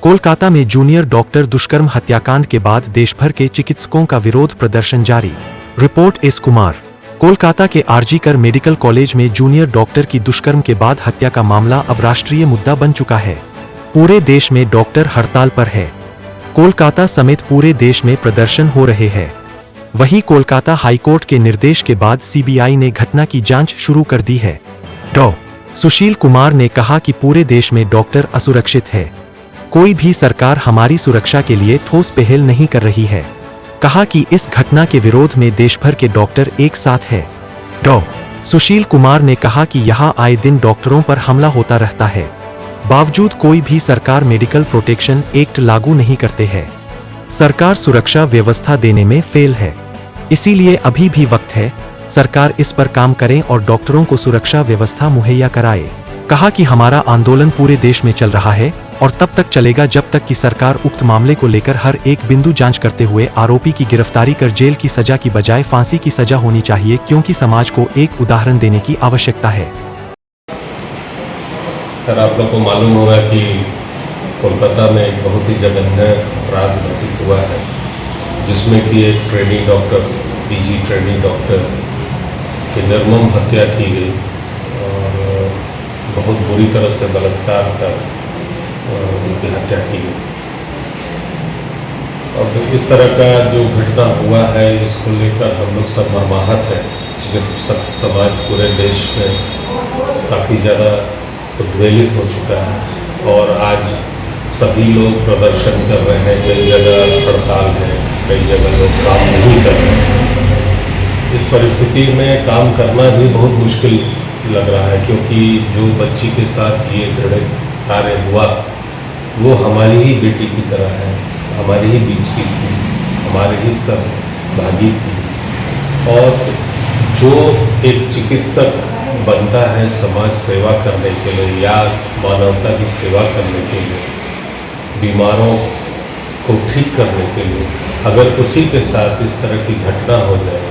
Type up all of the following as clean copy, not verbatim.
कोलकाता में junior doctor दुष्कर्म हत्याकांड के बाद देश भर के चिकित्सकों का विरोध प्रदर्शन जारी। Report S Kumar. कोलकाता के आरजी-कर मेडिकल कॉलेज में जूनियर डॉक्टर की दुष्कर्म के बाद हत्या का मामला अब राष्ट्रीय मुद्दा बन चुका है। पूरे देश में डॉक्टर हड़ताल पर है। कोलकाता समेत पूरे देश में प्रदर्शन हो रहे हैं। वहीं कोलकाता हाईकोर्ट के निर्देश के बाद सीबीआई ने घटना की जांच शुरू कर दी है। डॉ. सुशील कुमार ने कहा कि पूरे देश में डॉक्टर असुरक्षित है। कोई भी सरकार हमारी सुरक्षा के लिए ठोस पहल नहीं कर रही है। कहा कि इस घटना के विरोध में देश भर के डॉक्टर एक साथ हैं। डॉ. सुशील कुमार ने कहा कि यहां आए दिन डॉक्टरों पर हमला होता रहता है, बावजूद कोई भी सरकार मेडिकल प्रोटेक्शन एक्ट लागू नहीं करते हैं। सरकार सुरक्षा व्यवस्था देने में फेल है, इसीलिए अभी भी वक्त है सरकार इस पर काम करें और डॉक्टरों को सुरक्षा व्यवस्था मुहैया कराए। कहा कि हमारा आंदोलन पूरे देश में चल रहा है और तब तक चलेगा जब तक कि सरकार उक्त मामले को लेकर हर एक बिंदु जांच करते हुए आरोपी की गिरफ्तारी कर जेल की सजा की बजाय फांसी की सजा होनी चाहिए, क्योंकि समाज को एक उदाहरण देने की आवश्यकता है। सर, आप लोग को मालूम होगा कि कोलकाता में एक बहुत ही जघन्य अपराध घटित हुआ है, जिसमें कि एक training doctor, PG training doctor की निर्मम हत्या की गई और बहुत बुरी तरह से बलात्कार कर उनकी हत्या की गई। अब इस तरह का जो घटना हुआ है, इसको लेकर हम लोग सब मर्माहत है। चिकित्सक समाज पूरे देश में काफ़ी ज़्यादा उद्वेलित हो चुका है और आज सभी लोग प्रदर्शन कर रहे हैं। कई जगह हड़ताल है, कई जगह लोग काम नहीं कर रहे हैं। इस परिस्थिति में काम करना भी बहुत मुश्किल लग रहा है, क्योंकि जो बच्ची के साथ ये घृणित कार्य हुआ वो हमारी ही बेटी की तरह है, हमारे ही बीच की थी, हमारे ही सब भागी थी। और जो एक चिकित्सक बनता है समाज सेवा करने के लिए या मानवता की सेवा करने के लिए, बीमारों को ठीक करने के लिए, अगर उसी के साथ इस तरह की घटना हो जाए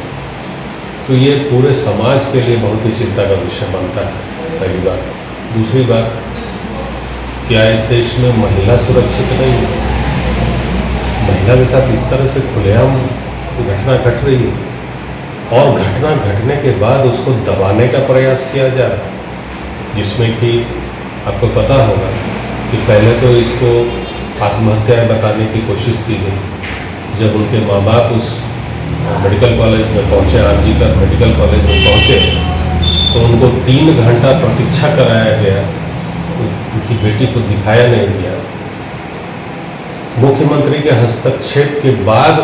तो ये पूरे समाज के लिए बहुत ही चिंता का विषय बनता है। पहली बात। दूसरी बात, क्या इस देश में महिला सुरक्षित नहीं है? महिला के साथ इस तरह से खुलेआम घटना घट रही है और घटना घटने के बाद उसको दबाने का प्रयास किया जा रहा है, जिसमें कि आपको पता होगा कि पहले तो इसको आत्महत्या बताने की कोशिश की गई। जब उनके माँ बाप उस मेडिकल कॉलेज में पहुँचे, आरजी-कर मेडिकल कॉलेज में पहुँचे, तो उनको 3 घंटा प्रतीक्षा कराया गया, उनकी बेटी को दिखाया नहीं गया। मुख्यमंत्री के हस्तक्षेप के बाद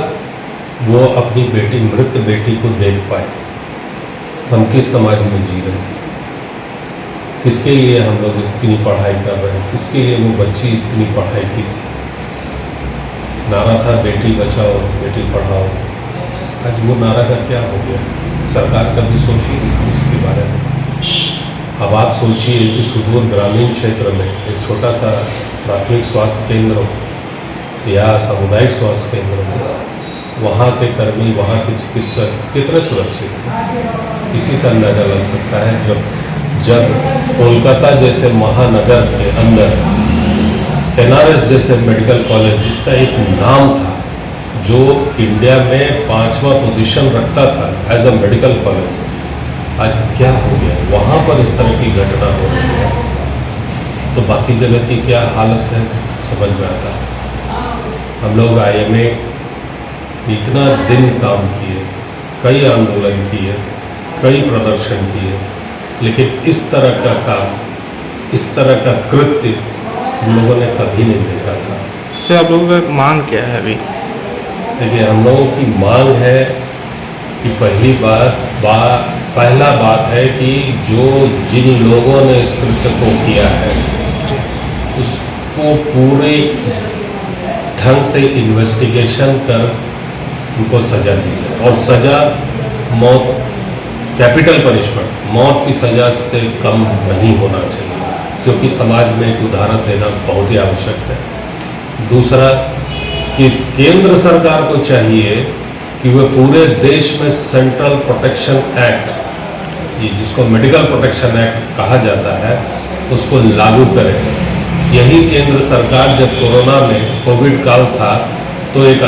वो अपनी बेटी, मृत बेटी को देख पाए। हम किस समाज में जी रहे हैं? किसके लिए हम लोग इतनी पढ़ाई कर रहे हैं? किसके लिए वो बच्ची इतनी पढ़ाई की थी? नारा था बेटी बचाओ बेटी पढ़ाओ। आज वो नारा का क्या हो गया? सरकार कभी सोची इसके बारे में? अब आप सोचिए कि सुदूर ग्रामीण क्षेत्र में एक छोटा सा प्राथमिक स्वास्थ्य केंद्र हो या सामुदायिक स्वास्थ्य केंद्र हो, वहाँ के कर्मी, वहाँ के चिकित्सक कितने सुरक्षित हैं, इसी से अंदाजा लग सकता है। जब कोलकाता जैसे महानगर के अंदर NRS जैसे मेडिकल कॉलेज, जिसका एक नाम था, जो इंडिया में 5वां पोजीशन रखता था एज अ मेडिकल कॉलेज, आज क्या हो गया? वहाँ पर इस तरह की घटना हो रही है, तो बाकी जगह की क्या हालत है समझ में आता है। हम लोग IMA इतना दिन काम किए, कई आंदोलन किए, कई प्रदर्शन किए, लेकिन इस तरह का काम, इस तरह का कृत्य हम लोगों ने कभी नहीं देखा था। सर, आप लोगों का मांग क्या है अभी? देखिए, हम लोगों की मांग है कि पहला बात है कि जिन लोगों ने इस कृत्य को किया है उसको पूरे ढंग से इन्वेस्टिगेशन कर उनको सजा दी है। और सजा मौत, कैपिटल पनिशमेंट, मौत की सजा से कम नहीं होना चाहिए, क्योंकि समाज में एक उदाहरण देना बहुत ही आवश्यक है। दूसरा, इस केंद्र सरकार को चाहिए कि वह पूरे देश में सेंट्रल प्रोटेक्शन एक्ट, ये जिसको मेडिकल प्रोटेक्शन एक्ट कहा जाता है, उसको लागू करें। यही केंद्र सरकार जब कोरोना में कोविड काल था तो एक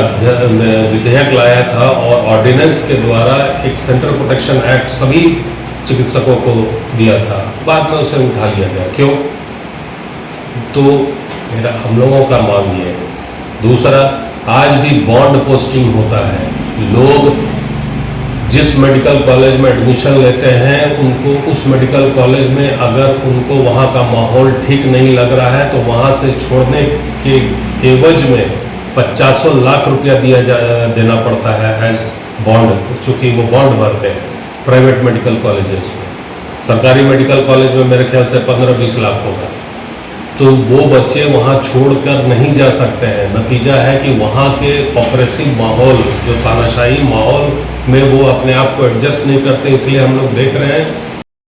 विधेयक लाया था और ऑर्डिनेंस के द्वारा एक सेंट्रल प्रोटेक्शन एक्ट सभी चिकित्सकों को दिया था। बाद में उसे उठा लिया गया। क्यों? तो मेरा हम लोगों का मांग ये है। दूसरा, आज भी बॉन्ड पोस्टिंग होता है। लोग जिस मेडिकल कॉलेज में एडमिशन लेते हैं उनको उस मेडिकल कॉलेज में अगर उनको वहाँ का माहौल ठीक नहीं लग रहा है तो वहाँ से छोड़ने के एवज में 50 लाख रुपया देना पड़ता है एज बॉन्ड, चूँकि वो बॉन्ड भरते हैं प्राइवेट मेडिकल कॉलेजेस में। सरकारी मेडिकल कॉलेज में मेरे ख्याल से 15-20 लाख होगा। तो वो बच्चे वहाँ छोड़कर नहीं जा सकते हैं। नतीजा है कि वहाँ के ऑपरेसिव माहौल, जो तानाशाही माहौल में वो अपने आप को एडजस्ट नहीं करते, इसलिए हम लोग देख रहे हैं